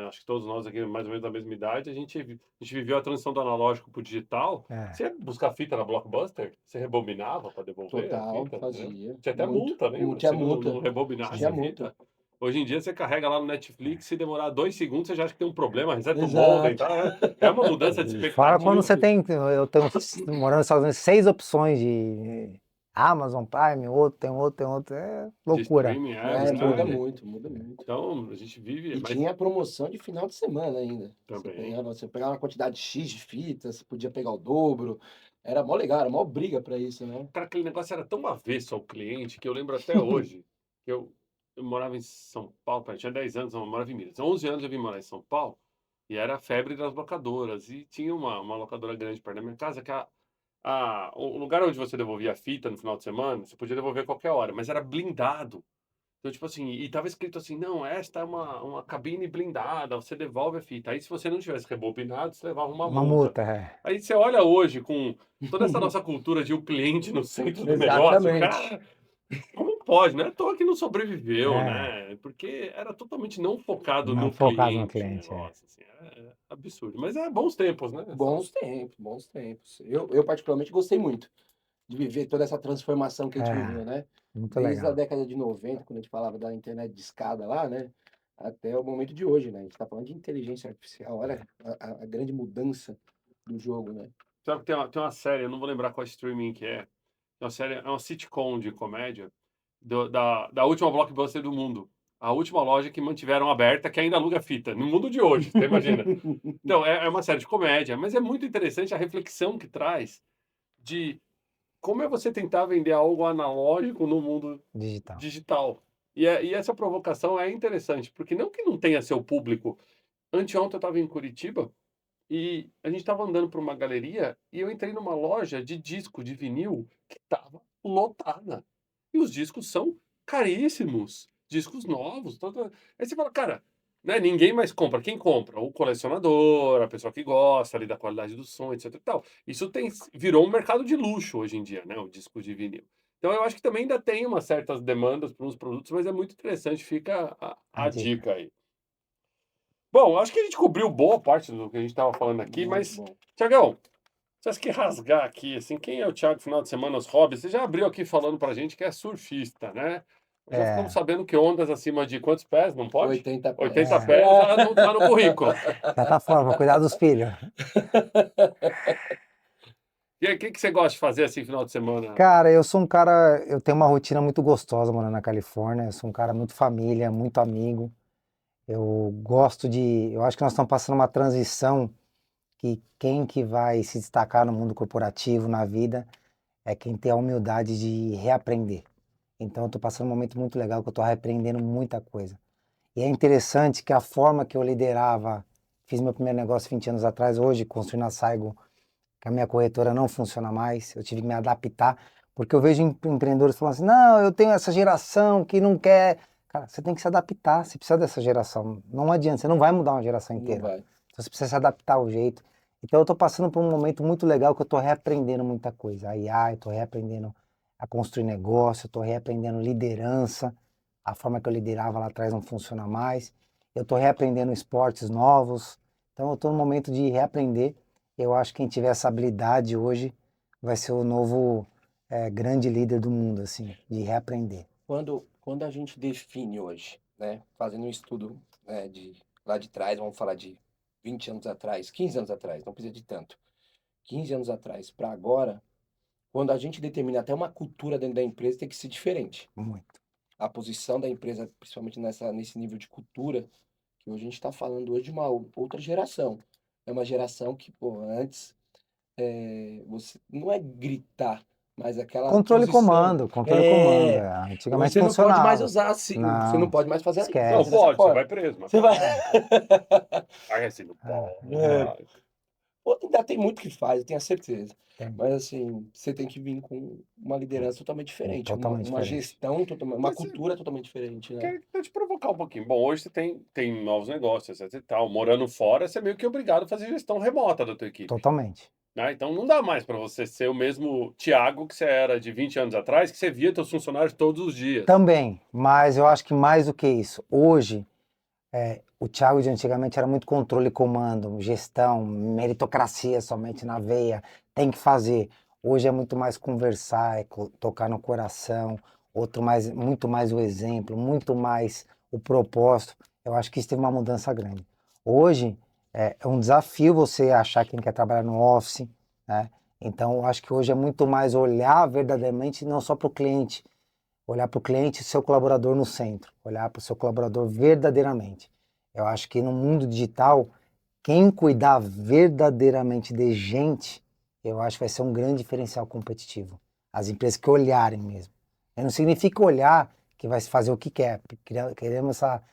Acho que todos nós aqui, mais ou menos da mesma idade, a gente viveu a transição do analógico pro digital. É. Você ia buscar fita na Blockbuster, você rebobinava para devolver a Total, fita, né? fazia. Tinha até Muito. multa, lembra? Tinha Se multa. não rebobinasse Tinha a multa. fita. Hoje em dia você carrega lá no Netflix, se demorar 2 segundos, você já acha que tem um problema, reseta o modem, Exato. tá? É uma mudança de E fora quando você expectativa. tem, eu tenho morando nos Estados Unidos, 6 opções de Amazon Prime, tem outro, é De loucura. streaming, Muda verdade. muito, muda muito. Então, a gente vive, E mas tinha promoção de final de semana ainda. também. Você pegava uma quantidade X de fitas, você podia pegar o dobro. Era mó legal, era mó briga pra isso, né? Cara, aquele negócio era tão avesso ao cliente que eu lembro até hoje que eu morava em São Paulo, eu tinha 10 anos, eu morava em Minas. 11 anos eu vim morar em São Paulo e era a febre das locadoras. E tinha uma locadora grande perto da minha casa que o lugar onde você devolvia a fita no final de semana, você podia devolver a qualquer hora, mas era blindado. Então, tipo assim, e tava escrito assim, não, esta é uma cabine blindada, você devolve a fita. Aí, se você não tivesse rebobinado, você levava uma Uma multa. multa, é. Aí você olha hoje com toda essa nossa cultura de o cliente no centro do negócio, Exatamente. cara, como pode, né? À toa que não sobreviveu, É, né? Porque era totalmente não focado não no focado no cliente, o cliente, é. negócio, assim, é absurdo. Mas é bons tempos, né? Bons tempos, bons tempos. Eu particularmente gostei muito de viver toda essa transformação que a gente viveu, É, né? muito Desde a legal. década de 90, quando a gente falava da internet de escada lá, né? Até o momento de hoje, né? A gente tá falando de inteligência artificial. Olha a grande mudança do jogo, né? Sabe que tem uma série, eu não vou lembrar qual streaming que é. Uma série, é uma sitcom de comédia da última blockbuster do mundo. A última loja que mantiveram aberta, que ainda aluga fita, no mundo de hoje, você imagina? Então, é uma série de comédia, mas é muito interessante a reflexão que traz de como é você tentar vender algo analógico no mundo Digital. digital. E essa provocação é interessante, porque não que não tenha seu público. Anteontem eu estava em Curitiba e a gente estava andando por uma galeria e eu entrei numa loja de disco de vinil que estava lotada. E os discos são caríssimos, discos novos. Aí você fala, cara, né, ninguém mais compra. Quem compra? O colecionador, a pessoa que gosta ali da qualidade do som, etc e tal. Isso virou um mercado de luxo hoje em dia, né, o disco de vinil. Então eu acho que também ainda tem umas certas demandas para uns produtos, mas é muito interessante, fica A a dica. dica aí. Bom, acho que a gente cobriu boa parte do que a gente estava falando aqui, Muito mas, bom. Tiagão, se tivesse que rasgar aqui, assim, quem é o Thiago final de semana, os hobbies? Você já abriu aqui falando pra gente que é surfista, né? Já ficamos É, sabendo que ondas acima de quantos pés, não pode? 80 pés. 80 é, pés já não tá no currículo. já tá fora, vou cuidar dos filhos. E aí, o que que você gosta de fazer assim, final de semana? Cara, eu sou um cara, eu tenho uma rotina muito gostosa morando na Califórnia, eu sou um cara muito família, muito amigo. Eu acho que nós estamos passando uma transição que quem que vai se destacar no mundo corporativo, na vida, é quem tem a humildade de reaprender. Então eu estou passando um momento muito legal que eu estou reaprendendo muita coisa. E é interessante que a forma que eu liderava, fiz meu primeiro negócio 20 anos atrás, hoje construindo a Saigo, que a minha corretora não funciona mais, eu tive que me adaptar, porque eu vejo empreendedores falando assim, não, eu tenho essa geração que não quer. Cara, você tem que se adaptar, você precisa dessa geração. Não adianta, você não vai mudar uma geração Não inteira. vai. Então você precisa se adaptar ao jeito. Então eu estou passando por um momento muito legal que eu estou reaprendendo muita coisa. A IA, eu estou reaprendendo a construir negócio, eu estou reaprendendo liderança. A forma que eu liderava lá atrás não funciona mais. Eu estou reaprendendo esportes novos. Então eu estou no momento de reaprender. Eu acho que quem tiver essa habilidade hoje vai ser o novo grande líder do mundo, assim, de reaprender. Quando a gente define hoje, né, fazendo um estudo, né, lá de trás, vamos falar de 20 anos atrás, 15 anos atrás, não precisa de tanto. 15 anos atrás para agora, quando a gente determina até uma cultura dentro da empresa, tem que ser diferente. Muito. A posição da empresa, principalmente nesse nível de cultura, que hoje a gente está falando hoje de uma outra geração. É uma geração que, pô, antes, você não é gritar, mas aquela Controle e posição. comando, controle e comando. Antigamente Você não pode mais funcionava. usar assim, você não Não, pode mais fazer Não, esquece. dessa pode, você forma. vai preso, mas Você vai. aí assim, não É, pode. É, Ainda tem muito que faz, eu tenho a certeza. Tem. Mas assim, você tem que vir com uma liderança totalmente diferente, Totalmente uma diferente. gestão, uma Mas cultura totalmente diferente, né? quero te provocar um pouquinho. Bom, hoje você tem novos negócios, etc e tal. Morando fora, você é meio que obrigado a fazer gestão remota da tua equipe. Totalmente. Né? Então não dá mais para você ser o mesmo Thiago que você era de 20 anos atrás, que você via teus funcionários todos os dias. Também, mas eu acho que mais do que isso, hoje, o Thiago de antigamente era muito controle e comando, gestão, meritocracia somente na veia, tem que fazer. Hoje é muito mais conversar, tocar no coração, muito mais o exemplo, muito mais o propósito. Eu acho que isso teve uma mudança grande. Hoje é um desafio você achar quem quer trabalhar no office, né? Então, eu acho que hoje é muito mais olhar verdadeiramente, não só para o cliente, olhar para o cliente e seu colaborador no centro, olhar para o seu colaborador verdadeiramente. Eu acho que no mundo digital, quem cuidar verdadeiramente de gente, eu acho que vai ser um grande diferencial competitivo. As empresas que olharem mesmo. E não significa olhar que vai se fazer o que quer. Queremos essa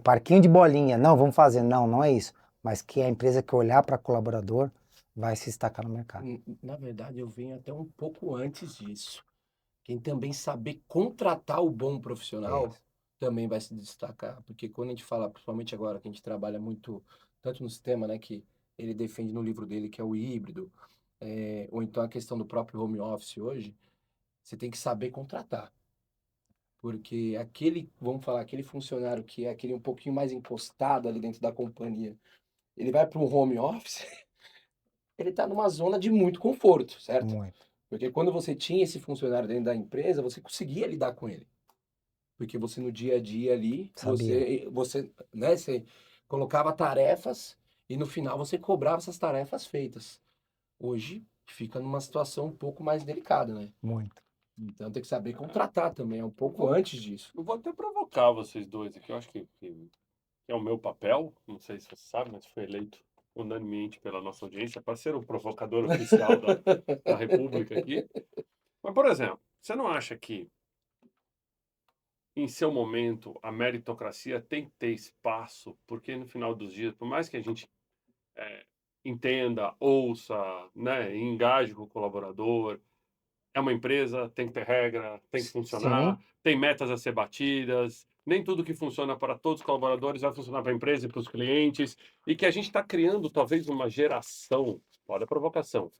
parquinho de bolinha. Não, vamos fazer. Não, não é isso. Mas que a empresa que olhar para colaborador vai se destacar no mercado. Na verdade, eu venho até um pouco antes disso. Quem também saber contratar o bom profissional Isso. também vai se destacar. Porque quando a gente fala, principalmente agora, que a gente trabalha muito, tanto no sistema, né, que ele defende no livro dele, que é o híbrido, ou então a questão do próprio home office hoje, você tem que saber contratar. Porque vamos falar, aquele funcionário que é aquele um pouquinho mais encostado ali dentro da companhia, ele vai para um home office, ele está numa zona de muito conforto, certo? Muito. Porque quando você tinha esse funcionário dentro da empresa, você conseguia lidar com ele. Porque você no dia a dia ali, Sabia. né, você colocava tarefas e no final você cobrava essas tarefas feitas. Hoje fica numa situação um pouco mais delicada, né? Muito. Então tem que saber contratar também, é um pouco antes disso. Eu vou até provocar vocês dois aqui. Eu acho que é o meu papel. Não sei se você sabe, mas fui eleito unanimemente pela nossa audiência para ser o provocador oficial da República aqui. Mas, por exemplo, você não acha que, em seu momento, a meritocracia tem que ter espaço? Porque, no final dos dias, por mais que a gente entenda, ouça, né, engaje com o colaborador, é uma empresa, tem que ter regra, tem que funcionar, Sim. tem metas a ser batidas, nem tudo que funciona para todos os colaboradores vai funcionar para a empresa e para os clientes, e que a gente está criando talvez uma geração, olha a provocação,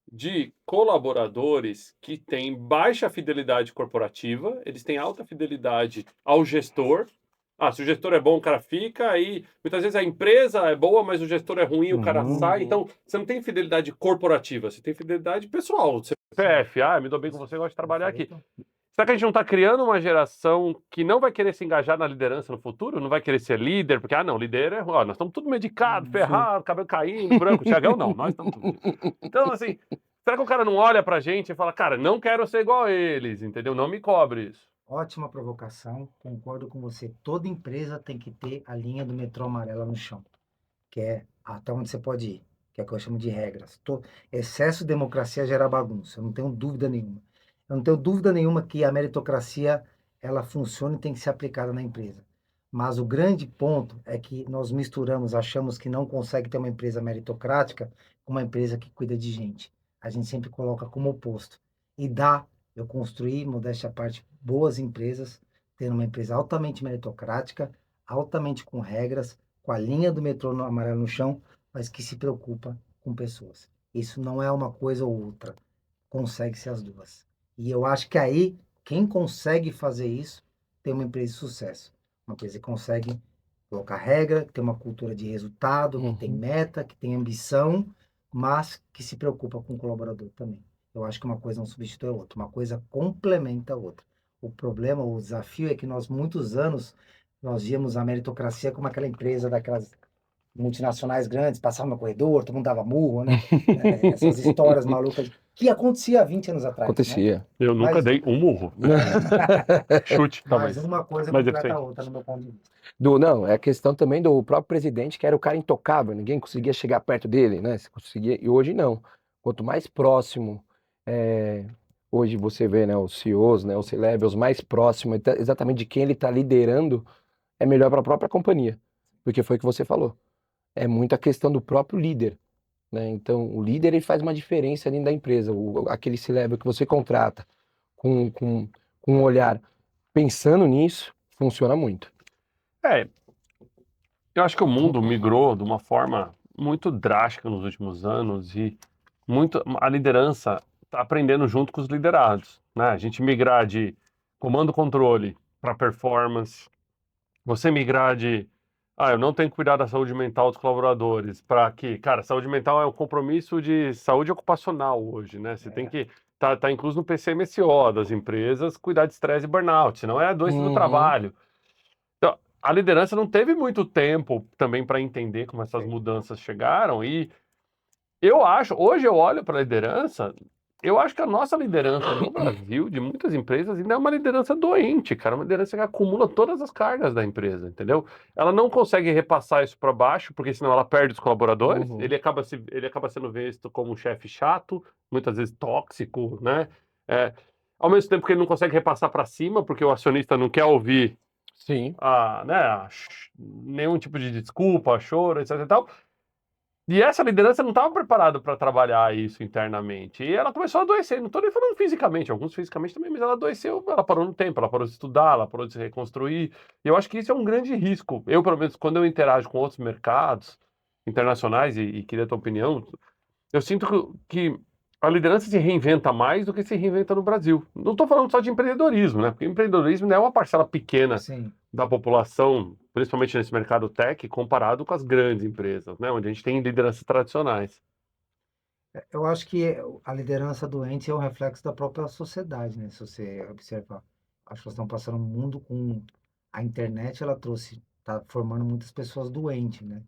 de colaboradores que têm baixa fidelidade corporativa, eles têm alta fidelidade ao gestor. Ah, se o gestor é bom, o cara fica, aí muitas vezes a empresa é boa, mas o gestor é ruim, o cara sai. Então, você não tem fidelidade corporativa, você tem fidelidade pessoal. CPF, me dou bem com você, gosto de trabalhar aqui. Será que a gente não está criando uma geração que não vai querer se engajar na liderança no futuro? Não vai querer ser líder? Porque, não, líder é... Ó, nós estamos tudo medicado, ferrado, cabelo caindo, branco. Thiagão, não, nós estamos tudo. Então, assim, será que o cara não olha pra gente e fala, cara, não quero ser igual a eles, entendeu? Não me cobre isso. Ótima provocação, concordo com você. Toda empresa tem que ter a linha do metrô amarela no chão, que é até onde você pode ir, que é o que eu chamo de regras. Excesso de democracia gera bagunça, eu não tenho dúvida nenhuma. Eu não tenho dúvida nenhuma que a meritocracia ela funciona e tem que ser aplicada na empresa. Mas o grande ponto é que nós misturamos, achamos que não consegue ter uma empresa meritocrática com uma empresa que cuida de gente. A gente sempre coloca como oposto. E eu construí, modéstia à parte, boas empresas, tendo uma empresa altamente meritocrática, altamente com regras, com a linha do metrô amarelo no chão, mas que se preocupa com pessoas. Isso não é uma coisa ou outra. Consegue ser as duas. E eu acho que aí, quem consegue fazer isso, tem uma empresa de sucesso. Uma empresa que consegue colocar regra, que tem uma cultura de resultado, que tem meta, que tem ambição, mas que se preocupa com o colaborador também. Eu acho que uma coisa não substitui a outra, uma coisa complementa a outra. O problema, o desafio é que nós, muitos anos, nós víamos a meritocracia como aquela empresa daquelas multinacionais grandes, passava no corredor, todo mundo dava murro, né? Essas histórias malucas que acontecia há 20 anos atrás. Acontecia. Né? Eu nunca dei um murro. Chute, Mas talvez. uma coisa Mas completa a deficiente. outra, no meu ponto de vista. Não, é a questão também do próprio presidente, que era o cara intocável, ninguém conseguia chegar perto dele, né? Você conseguia, e hoje não. Quanto mais próximo, hoje você vê, né, os CEOs, né, os C-levels mais próximos, exatamente de quem ele está liderando, é melhor para a própria companhia. Porque foi o que você falou. É muita questão do próprio líder. né? Então, o líder ele faz uma diferença dentro da empresa. Aquele C-level que você contrata com um olhar pensando nisso, funciona muito. É, eu acho que o mundo migrou de uma forma muito drástica nos últimos anos e a liderança está aprendendo junto com os liderados, né? A gente migrar de comando-controle para performance, você migrar de, eu não tenho que cuidar da saúde mental dos colaboradores, para que, cara, saúde mental é um compromisso de saúde ocupacional hoje, né? Você tem que tá incluso no PCMSO das empresas, cuidar de estresse e burnout, senão é a doença do Uhum. trabalho. Então, a liderança não teve muito tempo também para entender como essas mudanças chegaram e hoje eu olho para a liderança, eu acho que a nossa liderança no Brasil, de muitas empresas, ainda é uma liderança doente, cara, uma liderança que acumula todas as cargas da empresa, entendeu? Ela não consegue repassar isso para baixo, porque senão ela perde os colaboradores, Uhum. ele acaba sendo visto como um chefe chato, muitas vezes tóxico, né? Ao mesmo tempo que ele não consegue repassar para cima, porque o acionista não quer ouvir Sim. nenhum tipo de desculpa, choro, etc e tal. E essa liderança não estava preparada para trabalhar isso internamente. E ela começou a adoecer. Não estou nem falando fisicamente, alguns fisicamente também, mas ela adoeceu, ela parou no tempo, ela parou de estudar, ela parou de se reconstruir. E eu acho que isso é um grande risco. Eu, pelo menos, quando eu interajo com outros mercados internacionais, e queria a tua opinião, eu sinto que a liderança se reinventa mais do que se reinventa no Brasil. Não estou falando só de empreendedorismo, né? Porque empreendedorismo não é uma parcela pequena Sim. da população, principalmente nesse mercado tech, comparado com as grandes empresas, né? Onde a gente tem lideranças tradicionais. Eu acho que a liderança doente é um reflexo da própria sociedade, né? Se você observar. Acho que nós estamos passando um mundo com a internet, ela trouxe, tá formando muitas pessoas doentes, né?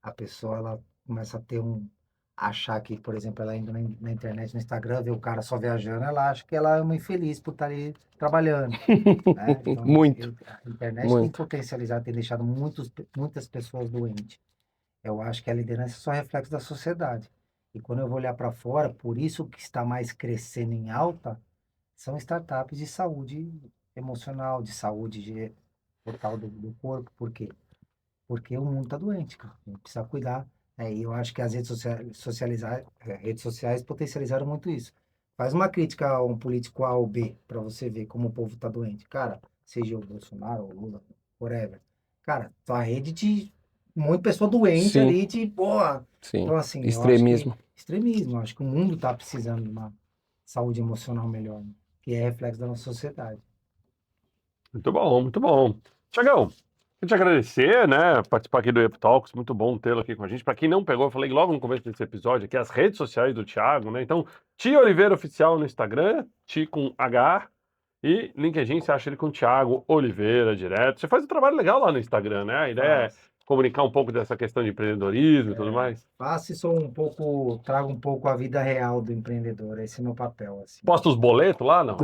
A pessoa, ela começa a ter achar que, por exemplo, ela indo na internet, no Instagram, vê o cara só viajando, ela acha que ela é uma infeliz por estar ali trabalhando, né? Então, Muito, a internet tem muito. potencializado, tem deixado muitas pessoas doentes. Eu acho que a liderança é só reflexo da sociedade. E quando eu vou olhar para fora, por isso que está mais crescendo em alta são startups de saúde emocional, de saúde total do corpo. Por quê? Porque o mundo está doente, cara. A gente precisa cuidar. E eu acho que as redes sociais potencializaram muito isso. Faz uma crítica a um político A ou B, para você ver como o povo está doente. Cara, seja o Bolsonaro ou o Lula, whatever. Cara, tua rede de muita pessoa doente Sim, ali, de, porra. sim. Então, assim, eu acho que Extremismo. extremismo. Eu acho que o mundo está precisando de uma saúde emocional melhor, né? Que é reflexo da nossa sociedade. Muito bom, muito bom. Tiagão, quero te agradecer, né, participar aqui do Ep Talks, muito bom tê-lo aqui com a gente. Para quem não pegou, eu falei logo no começo desse episódio aqui, as redes sociais do Thiago, né? Então, Ti Oliveira Oficial no Instagram, Ti com H, e LinkedIn, você acha ele com Thiago Oliveira direto. Você faz um trabalho legal lá no Instagram, né? A ideia é comunicar um pouco dessa questão de empreendedorismo e tudo mais. Faço e sou um pouco, trago um pouco a vida real do empreendedor. Esse é o meu papel, assim. Posta os boletos lá, não?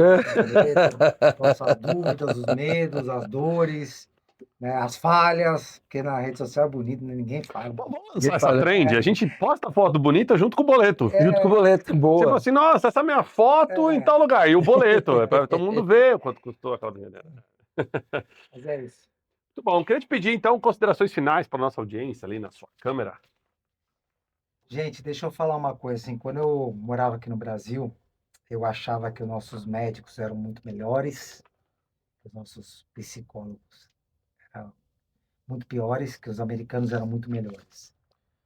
Posso as dúvidas, os medos, as dores, né, as falhas, porque na rede social é bonito, né, ninguém fala. Pô, vamos lançar essa trend. A gente posta foto bonita junto com o boleto. Junto com o boleto, Você boa. fala assim, nossa, essa é a minha foto em tal lugar. E o boleto, é para todo mundo ver quanto custou aquela brincadeira. Mas é isso. Muito bom. Queria te pedir, então, considerações finais para nossa audiência ali na sua câmera. Gente, deixa eu falar uma coisa, assim, quando eu morava aqui no Brasil, eu achava que os nossos médicos eram muito melhores, que os nossos psicólogos eram muito piores, que os americanos eram muito melhores,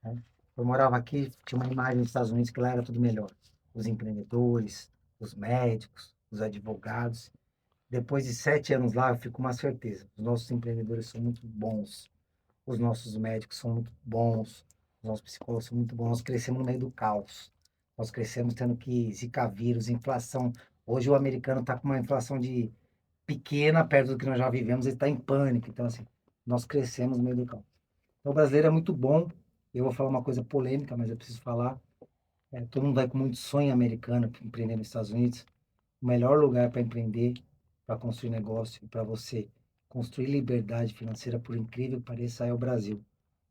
né? Eu morava aqui, tinha uma imagem dos Estados Unidos que lá era tudo melhor. Os empreendedores, os médicos, os advogados. Depois de 7 anos lá, eu fico com uma certeza. Os nossos empreendedores são muito bons. Os nossos médicos são muito bons. Os nossos psicólogos são muito bons. Nós crescemos no meio do caos. Nós crescemos tendo que Zika vírus, inflação. Hoje o americano está com uma inflação de pequena, perto do que nós já vivemos, ele está em pânico. Então, assim, nós crescemos no meio do caos. Então, o brasileiro é muito bom. Eu vou falar uma coisa polêmica, mas eu preciso falar. Todo mundo vai com muito sonho americano para empreender nos Estados Unidos. O melhor lugar para empreender, para construir negócio e para você construir liberdade financeira, por incrível que pareça, é o Brasil.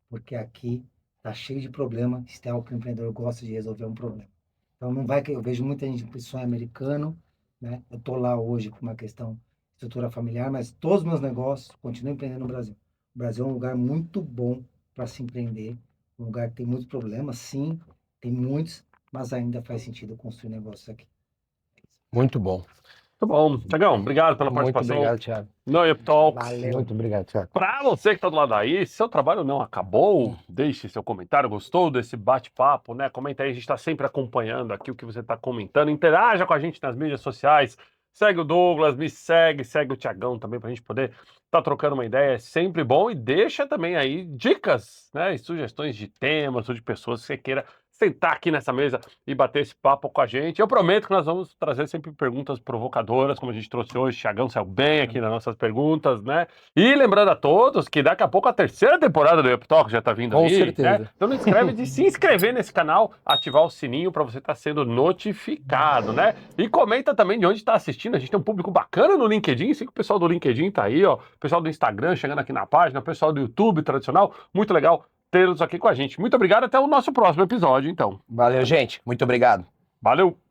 Porque aqui está cheio de problema. Se tem algo que o empreendedor gosta de resolver, é um problema. Então, não vai que eu vejo muita gente com sonho americano, né? Eu estou lá hoje com uma questão de estrutura familiar, mas todos os meus negócios continuam empreendendo no Brasil. O Brasil é um lugar muito bom para se empreender, um lugar que tem muitos problemas, sim, Tem muitos, mas ainda faz sentido construir negócios aqui. Muito bom. Muito bom. Tiagão, obrigado pela Muito participação obrigado, Thiago. no Yep Talks. Valeu. Muito obrigado, Thiago. Para você que está do lado aí, se seu trabalho não acabou, deixe seu comentário. Gostou desse bate-papo, né? Comenta aí, a gente está sempre acompanhando aqui o que você está comentando. Interaja com a gente nas mídias sociais. Segue o Douglas, me segue o Tiagão também para a gente poder estar trocando uma ideia. É sempre bom. E deixa também aí dicas, né? E sugestões de temas ou de pessoas que você queira sentar aqui nessa mesa e bater esse papo com a gente. Eu prometo que nós vamos trazer sempre perguntas provocadoras, como a gente trouxe hoje. O Tiagão saiu bem aqui nas nossas perguntas, né? E lembrando a todos que daqui a pouco a terceira temporada do Yep Talk já tá vindo Com aí, certeza. né? Então não esquece de se inscrever nesse canal, ativar o sininho para você estar sendo notificado, né? E comenta também de onde está assistindo. A gente tem um público bacana no LinkedIn. Sei que o pessoal do LinkedIn tá aí, ó. O pessoal do Instagram chegando aqui na página, o pessoal do YouTube tradicional. Muito legal tê-los aqui com a gente. Muito obrigado, até o nosso próximo episódio, então. Valeu, gente. Muito obrigado. Valeu!